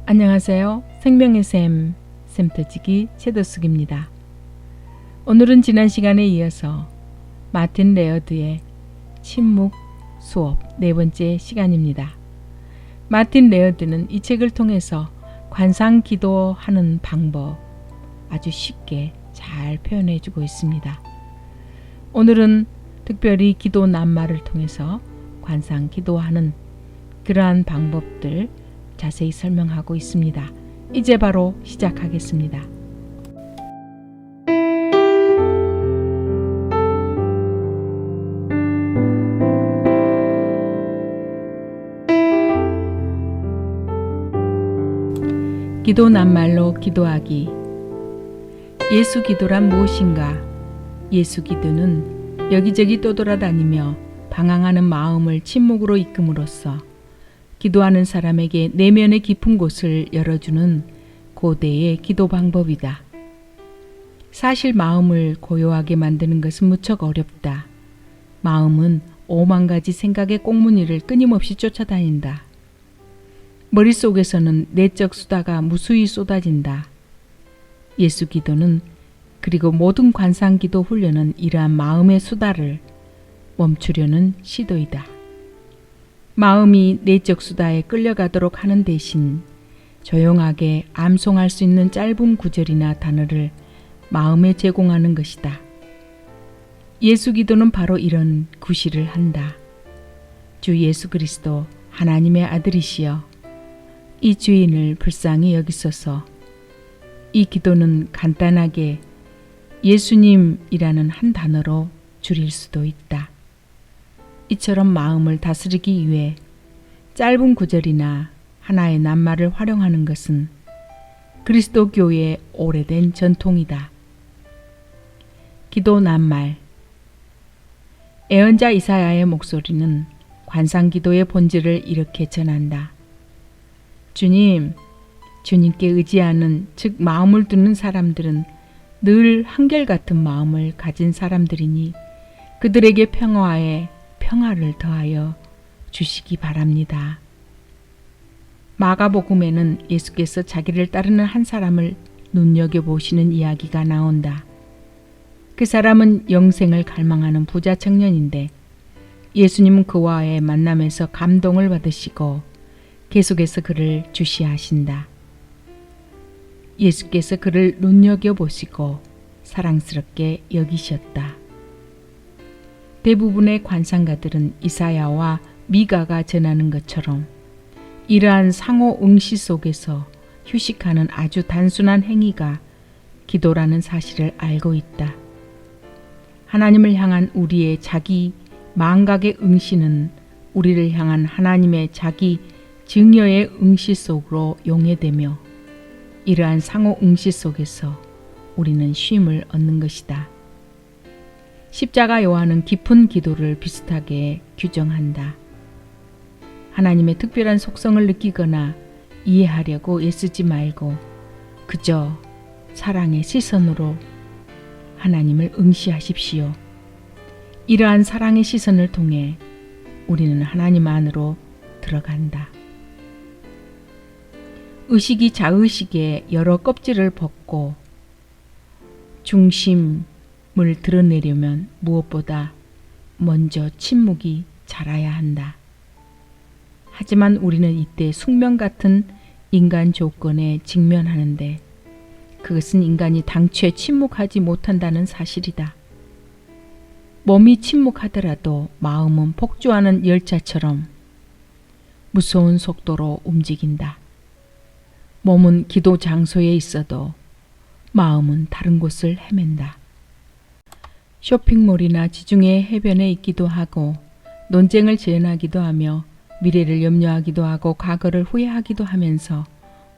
안녕하세요. 생명의 샘터지기 채도숙입니다. 오늘은 지난 시간에 이어서 마틴 레어드의 침묵 수업 네 번째 시간입니다. 마틴 레어드는 이 책을 통해서 관상 기도하는 방법 아주 쉽게 잘 표현해 주고 있습니다. 오늘은 특별히 기도 낱말을 통해서 관상 기도하는 그러한 방법들 자세히 설명하고 있습니다. 이제 바로 시작하겠습니다. 기도 낱말로 기도하기. 예수 기도란 무엇인가? 예수 기도는 여기저기 떠돌아다니며 방황하는 마음을 침묵으로 이끌음으로써 기도하는 사람에게 내면의 깊은 곳을 열어주는 고대의 기도 방법이다. 사실 마음을 고요하게 만드는 것은 무척 어렵다. 마음은 5만 가지 생각의 꽁무니를 끊임없이 쫓아다닌다. 머릿속에서는 내적 수다가 무수히 쏟아진다. 예수 기도는 그리고 모든 관상 기도 훈련은 이러한 마음의 수다를 멈추려는 시도이다. 마음이 내적 수다에 끌려가도록 하는 대신 조용하게 암송할 수 있는 짧은 구절이나 단어를 마음에 제공하는 것이다. 예수 기도는 바로 이런 구실을 한다. 주 예수 그리스도 하나님의 아들이시여, 이 주인을 불쌍히 여기소서. 이 기도는 간단하게 예수님이라는 한 단어로 줄일 수도 있다. 이처럼 마음을 다스리기 위해 짧은 구절이나 하나의 낱말을 활용하는 것은 그리스도 교회의 오래된 전통이다. 기도 낱말. 예언자 이사야의 목소리는 관상 기도의 본질을 이렇게 전한다. 주님, 주님께 의지하는, 즉 마음을 두는 사람들은 늘 한결같은 마음을 가진 사람들이니 그들에게 평화를 더하여 주시기 바랍니다. 마가복음에는 예수께서 자기를 따르는 한 사람을 눈여겨보시는 이야기가 나온다. 그 사람은 영생을 갈망하는 부자 청년인데 예수님은 그와의 만남에서 감동을 받으시고 계속해서 그를 주시하신다. 예수께서 그를 눈여겨보시고 사랑스럽게 여기셨다. 대부분의 관상가들은 이사야와 미가가 전하는 것처럼 이러한 상호 응시 속에서 휴식하는 아주 단순한 행위가 기도라는 사실을 알고 있다. 하나님을 향한 우리의 자기 망각의 응시는 우리를 향한 하나님의 자기 증여의 응시 속으로 용해되며 이러한 상호 응시 속에서 우리는 쉼을 얻는 것이다. 십자가 요한은 깊은 기도를 비슷하게 규정한다. 하나님의 특별한 속성을 느끼거나 이해하려고 애쓰지 말고 그저 사랑의 시선으로 하나님을 응시하십시오. 이러한 사랑의 시선을 통해 우리는 하나님 안으로 들어간다. 의식이 자의식의 여러 껍질을 벗고 중심을 드러내려면 무엇보다 먼저 침묵이 자라야 한다. 하지만 우리는 이때 숙명 같은 인간 조건에 직면하는데 그것은 인간이 당최 침묵하지 못한다는 사실이다. 몸이 침묵하더라도 마음은 폭주하는 열차처럼 무서운 속도로 움직인다. 몸은 기도 장소에 있어도 마음은 다른 곳을 헤맨다. 쇼핑몰이나 지중해 해변에 있기도 하고 논쟁을 재현하기도 하며 미래를 염려하기도 하고 과거를 후회하기도 하면서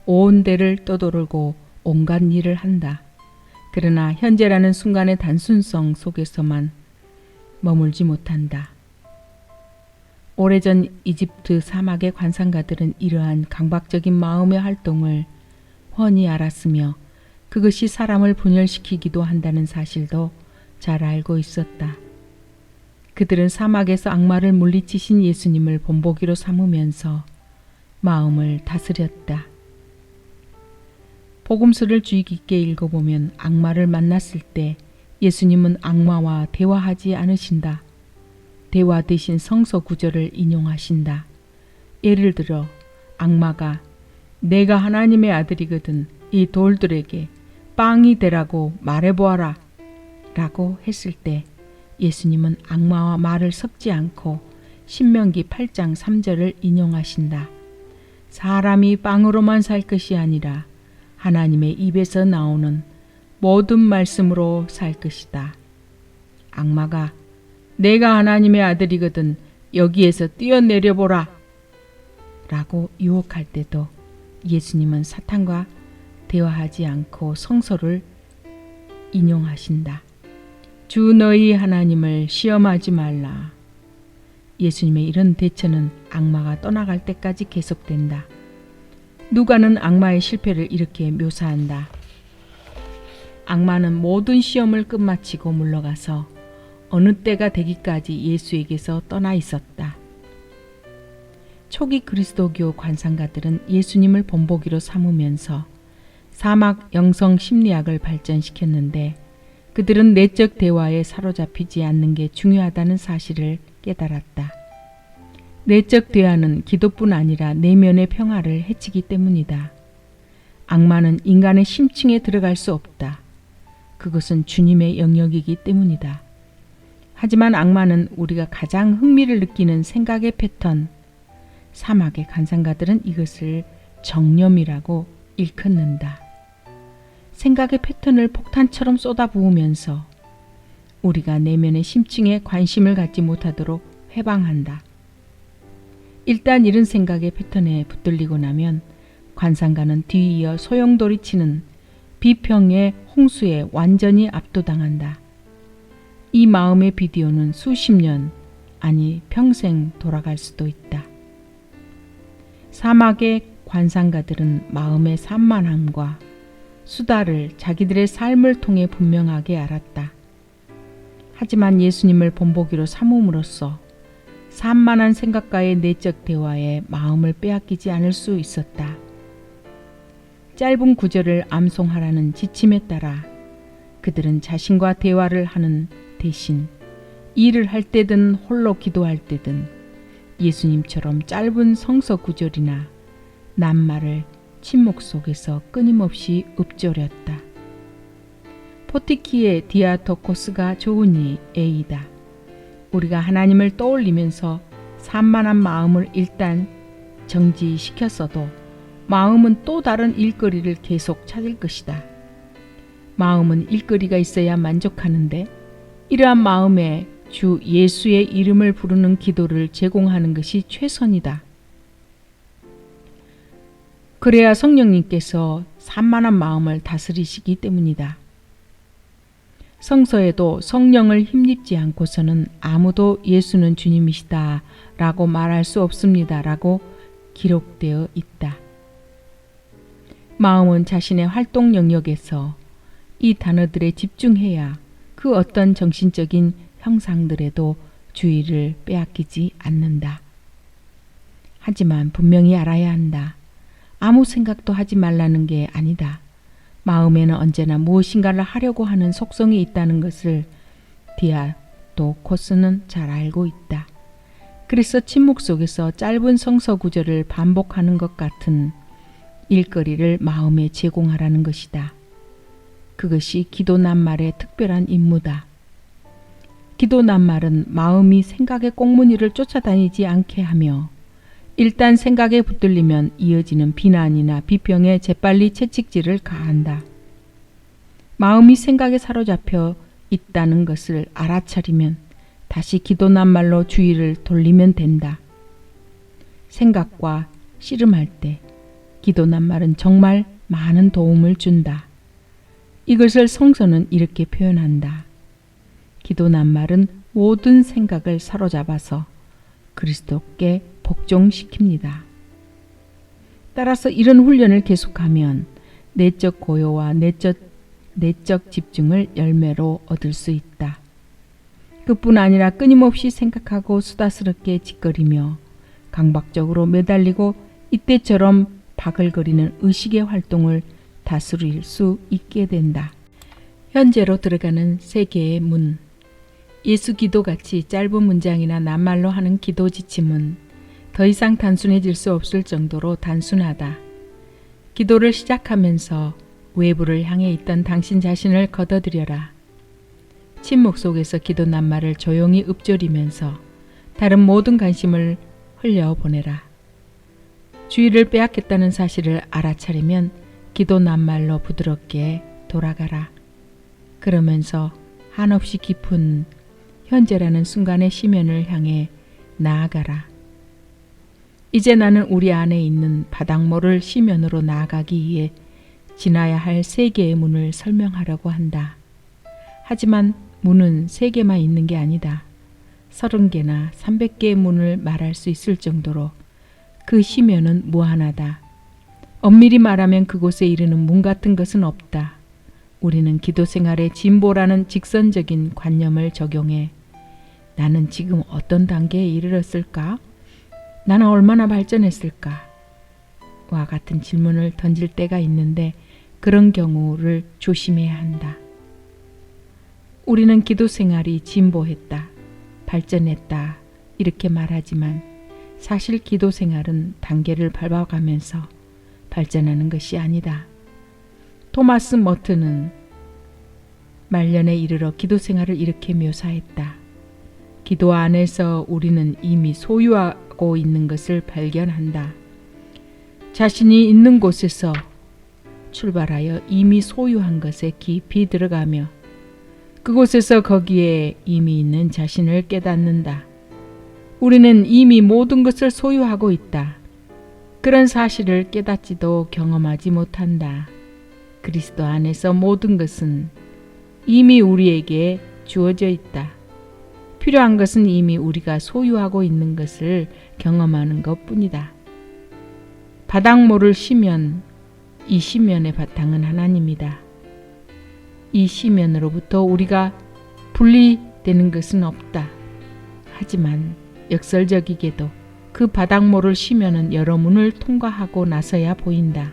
온 데를 떠돌고 온갖 일을 한다. 그러나 현재라는 순간의 단순성 속에서만 머물지 못한다. 오래전 이집트 사막의 관상가들은 이러한 강박적인 마음의 활동을 훤히 알았으며 그것이 사람을 분열시키기도 한다는 사실도 잘 알고 있었다. 그들은 사막에서 악마를 물리치신 예수님을 본보기로 삼으면서 마음을 다스렸다. 복음서를 주의 깊게 읽어보면 악마를 만났을 때 예수님은 악마와 대화하지 않으신다. 대화 대신 성서 구절을 인용하신다. 예를 들어 악마가 내가 하나님의 아들이거든 이 돌들에게 빵이 되라고 말해보아라 라고 했을 때 예수님은 악마와 말을 섞지 않고 신명기 8장 3절을 인용하신다. 사람이 빵으로만 살 것이 아니라 하나님의 입에서 나오는 모든 말씀으로 살 것이다. 악마가 내가 하나님의 아들이거든 여기에서 뛰어내려보라 라고 유혹할 때도 예수님은 사탄과 대화하지 않고 성서를 인용하신다. 주 너희 하나님을 시험하지 말라. 예수님의 이런 대처는 악마가 떠나갈 때까지 계속된다. 누가는 악마의 실패를 이렇게 묘사한다. 악마는 모든 시험을 끝마치고 물러가서 어느 때가 되기까지 예수에게서 떠나 있었다. 초기 그리스도교 관상가들은 예수님을 본보기로 삼으면서 사막 영성 심리학을 발전시켰는데 그들은 내적 대화에 사로잡히지 않는 게 중요하다는 사실을 깨달았다. 내적 대화는 기도뿐 아니라 내면의 평화를 해치기 때문이다. 악마는 인간의 심층에 들어갈 수 없다. 그것은 주님의 영역이기 때문이다. 하지만 악마는 우리가 가장 흥미를 느끼는 생각의 패턴, 사막의 관상가들은 이것을 정념이라고 일컫는다. 생각의 패턴을 폭탄처럼 쏟아부으면서 우리가 내면의 심층에 관심을 갖지 못하도록 해방한다. 일단 이런 생각의 패턴에 붙들리고 나면 관상가는 뒤이어 소용돌이치는 비평의 홍수에 완전히 압도당한다. 이 마음의 비디오는 수십 년, 아니 평생 돌아갈 수도 있다. 사막의 관상가들은 마음의 산만함과 수다를 자기들의 삶을 통해 분명하게 알았다. 하지만 예수님을 본보기로 삼음으로써 산만한 생각과의 내적 대화에 마음을 빼앗기지 않을 수 있었다. 짧은 구절을 암송하라는 지침에 따라 그들은 자신과 대화를 하는 대신 일을 할 때든 홀로 기도할 때든 예수님처럼 짧은 성서 구절이나 낱말을 침묵 속에서 끊임없이 읊조렸다. 포티키의 디아토코스가 좋으니 에이다. 우리가 하나님을 떠올리면서 산만한 마음을 일단 정지시켰어도 마음은 또 다른 일거리를 계속 찾을 것이다. 마음은 일거리가 있어야 만족하는데 이러한 마음에 주 예수의 이름을 부르는 기도를 제공하는 것이 최선이다. 그래야 성령님께서 산만한 마음을 다스리시기 때문이다. 성서에도 성령을 힘입지 않고서는 아무도 예수는 주님이시다 라고 말할 수 없습니다 라고 기록되어 있다. 마음은 자신의 활동 영역에서 이 단어들에 집중해야 그 어떤 정신적인 형상들에도 주의를 빼앗기지 않는다. 하지만 분명히 알아야 한다. 아무 생각도 하지 말라는 게 아니다. 마음에는 언제나 무엇인가를 하려고 하는 속성이 있다는 것을 디아도코스는 잘 알고 있다. 그래서 침묵 속에서 짧은 성서 구절을 반복하는 것 같은 일거리를 마음에 제공하라는 것이다. 그것이 기도 낱말의 특별한 임무다. 기도 낱말은 마음이 생각의 꽁무니를 쫓아다니지 않게 하며 일단 생각에 붙들리면 이어지는 비난이나 비평에 재빨리 채찍질을 가한다. 마음이 생각에 사로잡혀 있다는 것을 알아차리면 다시 기도 낱말로 주의를 돌리면 된다. 생각과 씨름할 때 기도 낱말은 정말 많은 도움을 준다. 이것을 성서는 이렇게 표현한다. 기도 낱말은 모든 생각을 사로잡아서 그리스도께 복종시킵니다. 따라서 이런 훈련을 계속하면 내적 고요와 내적 집중을 열매로 얻을 수 있다. 그뿐 아니라 끊임없이 생각하고 수다스럽게 짓거리며 강박적으로 매달리고 이때처럼 바글거리는 의식의 활동을 다스릴 수 있게 된다. 현재로 들어가는 세계의 문. 예수 기도같이 짧은 문장이나 낱말로 하는 기도 지침은 더 이상 단순해질 수 없을 정도로 단순하다. 기도를 시작하면서 외부를 향해 있던 당신 자신을 걷어들여라. 침묵 속에서 기도 낱말을 조용히 읊조리면서 다른 모든 관심을 흘려보내라. 주의를 빼앗겼다는 사실을 알아차리면 기도 낱말로 부드럽게 돌아가라. 그러면서 한없이 깊은 현재라는 순간의 심연을 향해 나아가라. 이제 나는 우리 안에 있는 바닥모를 심연으로 나아가기 위해 지나야 할 세 개의 문을 설명하려고 한다. 하지만 문은 3개만 있는 게 아니다. 30개나 300개의 문을 말할 수 있을 정도로 그 심연은 무한하다. 엄밀히 말하면 그곳에 이르는 문 같은 것은 없다. 우리는 기도 생활에 진보라는 직선적인 관념을 적용해 나는 지금 어떤 단계에 이르렀을까? 나는 얼마나 발전했을까? 와 같은 질문을 던질 때가 있는데 그런 경우를 조심해야 한다. 우리는 기도 생활이 진보했다, 발전했다 이렇게 말하지만 사실 기도 생활은 단계를 밟아가면서 발전하는 것이 아니다. 토마스 머튼은 말년에 이르러 기도 생활을 이렇게 묘사했다. 기도 안에서 우리는 이미 소유하고 있는 것을 발견한다. 자신이 있는 곳에서 출발하여 이미 소유한 것에 깊이 들어가며 그곳에서 거기에 이미 있는 자신을 깨닫는다. 우리는 이미 모든 것을 소유하고 있다. 그런 사실을 깨닫지도 경험하지 못한다. 그리스도 안에서 모든 것은 이미 우리에게 주어져 있다. 필요한 것은 이미 우리가 소유하고 있는 것을 경험하는 것뿐이다. 바닥모를 쉬면 이 심연의 바탕은 하나님이다. 이 심연으로부터 우리가 분리되는 것은 없다. 하지만 역설적이게도 그 바닥모를 쉬면은 여러 문을 통과하고 나서야 보인다.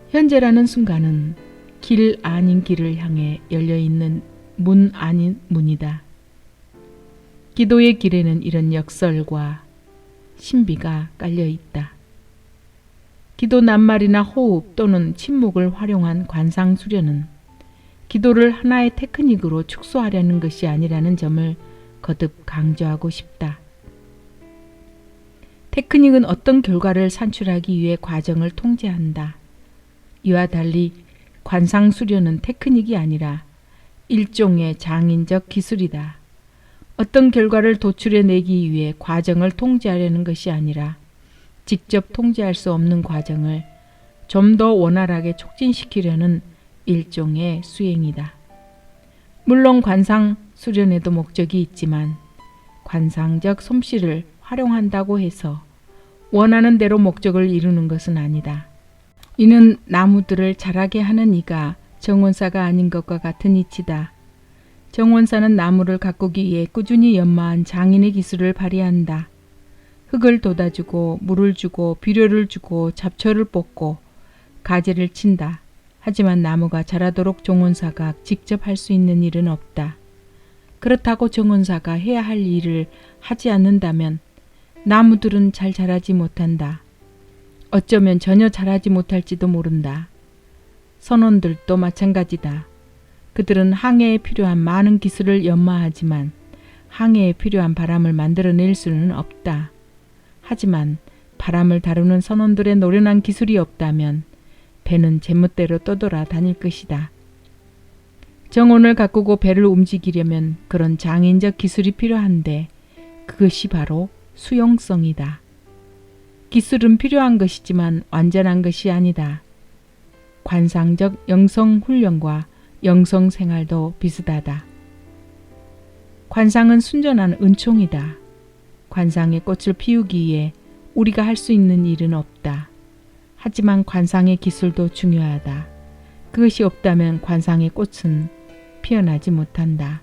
현재라는 순간은 길 아닌 길을 향해 열려있는 문 아닌 문이다. 기도의 길에는 이런 역설과 신비가 깔려있다. 기도 낱말이나 호흡 또는 침묵을 활용한 관상 수련은 기도를 하나의 테크닉으로 축소하려는 것이 아니라는 점을 거듭 강조하고 싶다. 테크닉은 어떤 결과를 산출하기 위해 과정을 통제한다. 이와 달리 관상 수련은 테크닉이 아니라 일종의 장인적 기술이다. 어떤 결과를 도출해내기 위해 과정을 통제하려는 것이 아니라 직접 통제할 수 없는 과정을 좀 더 원활하게 촉진시키려는 일종의 수행이다. 물론 관상 수련에도 목적이 있지만 관상적 솜씨를 활용한다고 해서 원하는 대로 목적을 이루는 것은 아니다. 이는 나무들을 자라게 하는 이가 정원사가 아닌 것과 같은 이치다. 정원사는 나무를 가꾸기 위해 꾸준히 연마한 장인의 기술을 발휘한다. 흙을 돋아주고 물을 주고 비료를 주고 잡초를 뽑고 가지를 친다. 하지만 나무가 자라도록 정원사가 직접 할 수 있는 일은 없다. 그렇다고 정원사가 해야 할 일을 하지 않는다면 나무들은 잘 자라지 못한다. 어쩌면 전혀 자라지 못할지도 모른다. 선원들도 마찬가지다. 그들은 항해에 필요한 많은 기술을 연마하지만 항해에 필요한 바람을 만들어낼 수는 없다. 하지만 바람을 다루는 선원들의 노련한 기술이 없다면 배는 제멋대로 떠돌아 다닐 것이다. 정원을 가꾸고 배를 움직이려면 그런 장인적 기술이 필요한데 그것이 바로 수용성이다. 기술은 필요한 것이지만 완전한 것이 아니다. 관상적 영성훈련과 영성생활도 비슷하다. 관상은 순전한 은총이다. 관상의 꽃을 피우기 위해 우리가 할 수 있는 일은 없다. 하지만 관상의 기술도 중요하다. 그것이 없다면 관상의 꽃은 피어나지 못한다.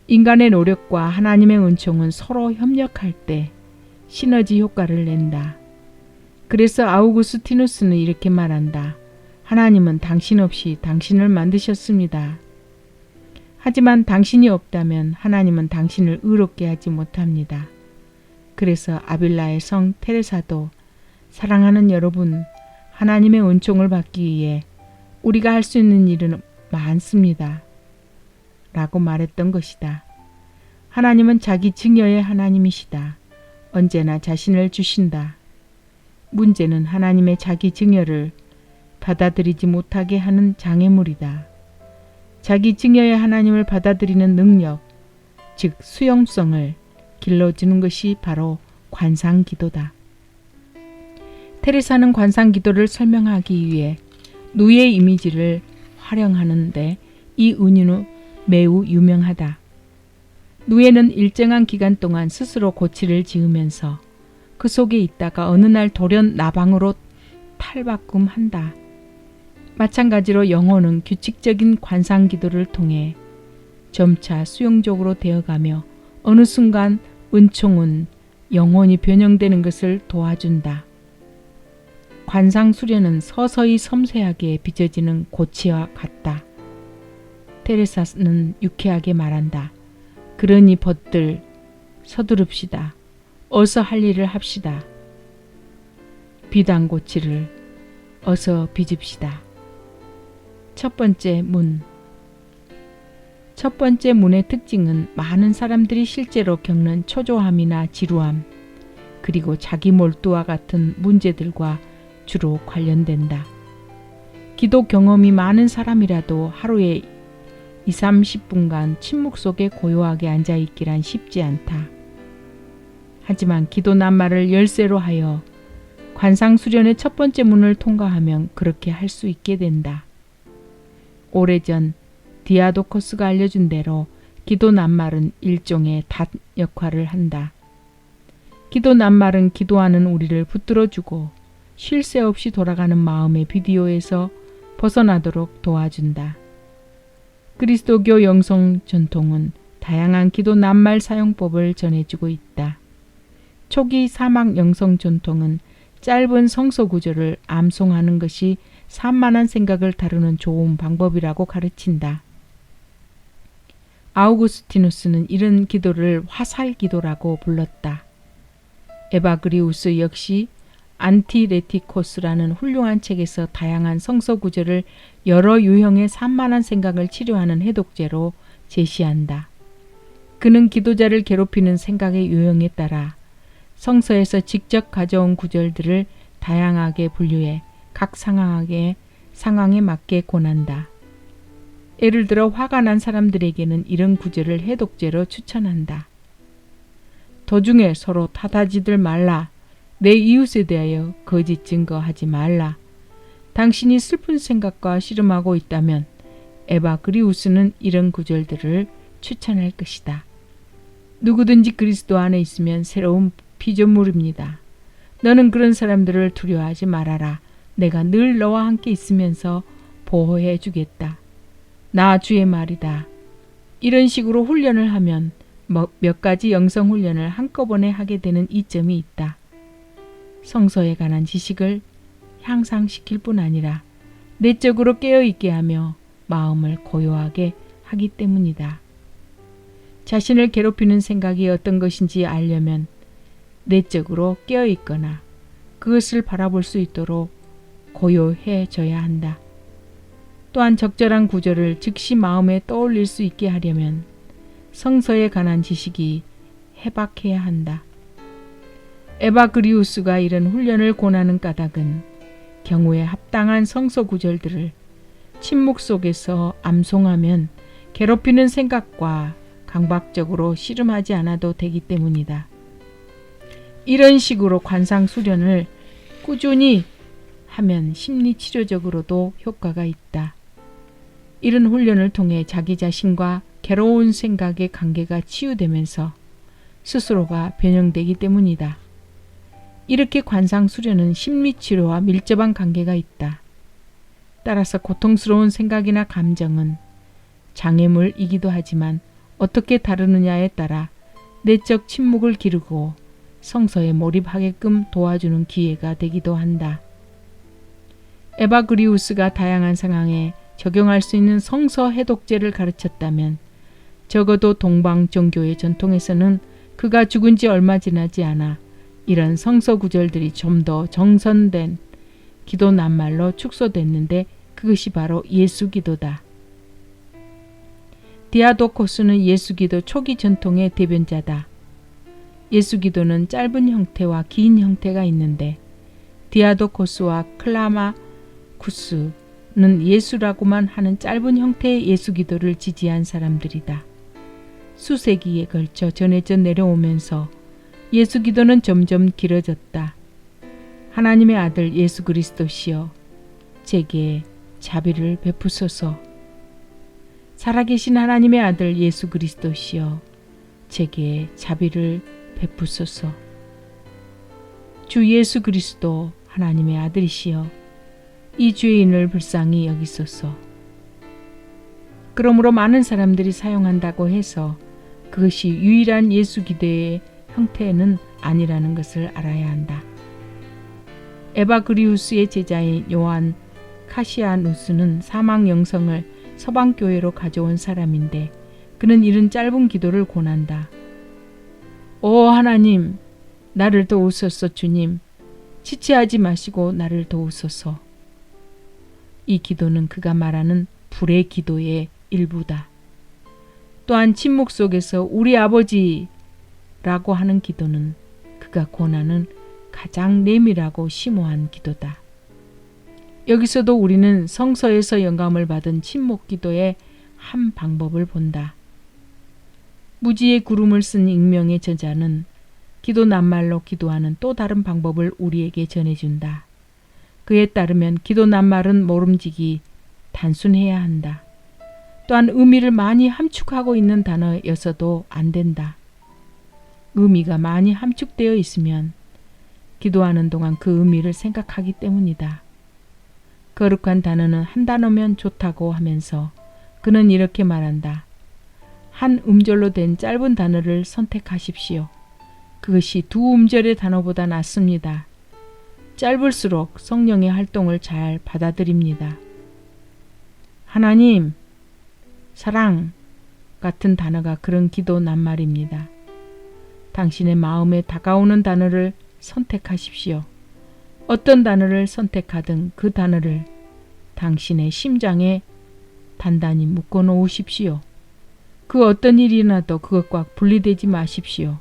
인간의 노력과 하나님의 은총은 서로 협력할 때 시너지 효과를 낸다. 그래서 아우구스티누스는 이렇게 말한다. 하나님은 당신 없이 당신을 만드셨습니다. 하지만 당신이 없다면 하나님은 당신을 의롭게 하지 못합니다. 그래서 아빌라의 성 테레사도 사랑하는 여러분, 하나님의 은총을 받기 위해 우리가 할 수 있는 일은 많습니다. 라고 말했던 것이다. 하나님은 자기 증여의 하나님이시다. 언제나 자신을 주신다. 문제는 하나님의 자기 증여를 받아들이지 못하게 하는 장애물이다. 자기 증여의 하나님을 받아들이는 능력, 즉 수용성을 길러주는 것이 바로 관상기도다. 테레사는 관상기도를 설명하기 위해 누이의 이미지를 활용하는데 이 은유는 매우 유명하다. 누에는 일정한 기간 동안 스스로 고치를 지으면서 그 속에 있다가 어느 날 돌연 나방으로 탈바꿈한다. 마찬가지로 영혼은 규칙적인 관상기도를 통해 점차 수용적으로 되어가며 어느 순간 은총은 영혼이 변형되는 것을 도와준다. 관상 수련은 서서히 섬세하게 빚어지는 고치와 같다. 테레사는 유쾌하게 말한다. 그러니 벗들 서두릅시다. 어서 할 일을 합시다. 비단 고치를 어서 빚읍시다. 첫 번째 문. 첫 번째 문의 특징은 많은 사람들이 실제로 겪는 초조함이나 지루함, 그리고 자기 몰두와 같은 문제들과 주로 관련된다. 기도 경험이 많은 사람이라도 하루에 20-30분간 침묵 속에 고요하게 앉아있기란 쉽지 않다. 하지만 기도 낱말을 열쇠로 하여 관상 수련의 첫 번째 문을 통과하면 그렇게 할 수 있게 된다. 오래전 디아도코스가 알려준 대로 기도 낱말은 일종의 닷 역할을 한다. 기도 낱말은 기도하는 우리를 붙들어주고 쉴 새 없이 돌아가는 마음의 비디오에서 벗어나도록 도와준다. 그리스도교 영성 전통은 다양한 기도 낱말 사용법을 전해주고 있다. 초기 사막 영성 전통은 짧은 성서 구절을 암송하는 것이 산만한 생각을 다루는 좋은 방법이라고 가르친다. 아우구스티누스는 이런 기도를 화살 기도라고 불렀다. 에바그리우스 역시 안티레티코스라는 훌륭한 책에서 다양한 성서 구절을 여러 유형의 산만한 생각을 치료하는 해독제로 제시한다. 그는 기도자를 괴롭히는 생각의 유형에 따라 성서에서 직접 가져온 구절들을 다양하게 분류해 각 상황에 맞게 권한다. 예를 들어 화가 난 사람들에게는 이런 구절을 해독제로 추천한다. 도중에 서로 탓하지들 말라. 내 이웃에 대하여 거짓 증거하지 말라. 당신이 슬픈 생각과 씨름하고 있다면 에바그리우스는 이런 구절들을 추천할 것이다. 누구든지 그리스도 안에 있으면 새로운 피조물입니다. 너는 그런 사람들을 두려워하지 말아라. 내가 늘 너와 함께 있으면서 보호해 주겠다. 나 주의 말이다. 이런 식으로 훈련을 하면 몇 가지 영성 훈련을 한꺼번에 하게 되는 이점이 있다. 성서에 관한 지식을 향상시킬 뿐 아니라 내적으로 깨어있게 하며 마음을 고요하게 하기 때문이다. 자신을 괴롭히는 생각이 어떤 것인지 알려면 내적으로 깨어있거나 그것을 바라볼 수 있도록 고요해져야 한다. 또한 적절한 구절을 즉시 마음에 떠올릴 수 있게 하려면 성서에 관한 지식이 해박해야 한다. 에바그리우스가 이런 훈련을 권하는 까닭은 경우에 합당한 성서 구절들을 침묵 속에서 암송하면 괴롭히는 생각과 강박적으로 씨름하지 않아도 되기 때문이다. 이런 식으로 관상 수련을 꾸준히 하면 심리치료적으로도 효과가 있다. 이런 훈련을 통해 자기 자신과 괴로운 생각의 관계가 치유되면서 스스로가 변형되기 때문이다. 이렇게 관상 수련은 심리치료와 밀접한 관계가 있다. 따라서 고통스러운 생각이나 감정은 장애물이기도 하지만 어떻게 다루느냐에 따라 내적 침묵을 기르고 성서에 몰입하게끔 도와주는 기회가 되기도 한다. 에바그리우스가 다양한 상황에 적용할 수 있는 성서 해독제를 가르쳤다면 적어도 동방 종교의 전통에서는 그가 죽은 지 얼마 지나지 않아 이런 성서 구절들이 좀 더 정선된 기도 낱말로 축소됐는데 그것이 바로 예수기도다. 디아도코스는 예수기도 초기 전통의 대변자다. 예수기도는 짧은 형태와 긴 형태가 있는데 디아도코스와 클라마쿠스는 예수라고만 하는 짧은 형태의 예수기도를 지지한 사람들이다. 수세기에 걸쳐 전해져 내려오면서 예수기도는 점점 길어졌다. 하나님의 아들 예수 그리스도시여 제게 자비를 베푸소서. 살아계신 하나님의 아들 예수 그리스도시여 제게 자비를 베푸소서. 주 예수 그리스도 하나님의 아들이시여 이 죄인을 불쌍히 여기소서. 그러므로 많은 사람들이 사용한다고 해서 그것이 유일한 예수 기도의 형태는 아니라는 것을 알아야 한다. 에바그리우스의 제자인 요한 카시아누스는 사막 영성을 서방교회로 가져온 사람인데 그는 이런 짧은 기도를 권한다. 오 하나님, 나를 도우소서. 주님, 지체하지 마시고 나를 도우소서. 이 기도는 그가 말하는 불의 기도의 일부다. 또한 침묵 속에서 우리 아버지라고 하는 기도는 그가 권하는 가장 내밀하고 심오한 기도다. 여기서도 우리는 성서에서 영감을 받은 침묵 기도의 한 방법을 본다. 무지의 구름을 쓴 익명의 저자는 기도 낱말로 기도하는 또 다른 방법을 우리에게 전해준다. 그에 따르면 기도 낱말은 모름지기 단순해야 한다. 또한 의미를 많이 함축하고 있는 단어여서도 안 된다. 의미가 많이 함축되어 있으면 기도하는 동안 그 의미를 생각하기 때문이다. 거룩한 단어는 한 단어면 좋다고 하면서 그는 이렇게 말한다. 한 음절로 된 짧은 단어를 선택하십시오. 그것이 두 음절의 단어보다 낫습니다. 짧을수록 성령의 활동을 잘 받아들입니다. 하나님, 사랑 같은 단어가 그런 기도 낱말입니다. 당신의 마음에 다가오는 단어를 선택하십시오. 어떤 단어를 선택하든 그 단어를 당신의 심장에 단단히 묶어 놓으십시오. 그 어떤 일이 나도 그것과 분리되지 마십시오.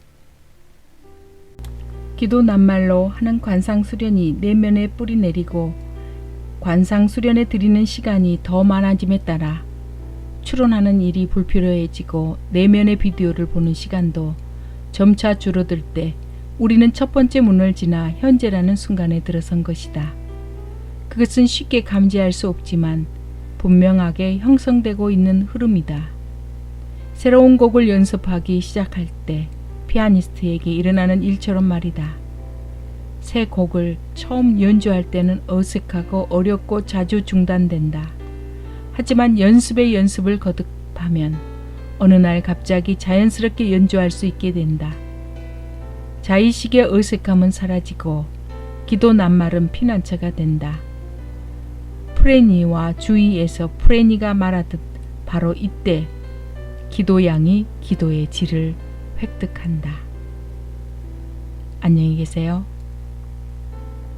기도 낱말로 하는 관상수련이 내면에 뿌리 내리고 관상수련에 들이는 시간이 더 많아짐에 따라 추론하는 일이 불필요해지고 내면의 비디오를 보는 시간도 점차 줄어들 때 우리는 첫 번째 문을 지나 현재라는 순간에 들어선 것이다. 그것은 쉽게 감지할 수 없지만 분명하게 형성되고 있는 흐름이다. 새로운 곡을 연습하기 시작할 때 피아니스트에게 일어나는 일처럼 말이다. 새 곡을 처음 연주할 때는 어색하고 어렵고 자주 중단된다. 하지만 연습의 연습을 거듭하면 어느 날 갑자기 자연스럽게 연주할 수 있게 된다. 자의식의 어색함은 사라지고 기도 낱말은 피난처가 된다. 프레니와 주의에서 프레니가 말하듯 바로 이때 기도양이 기도의 질을 획득한다. 안녕히 계세요.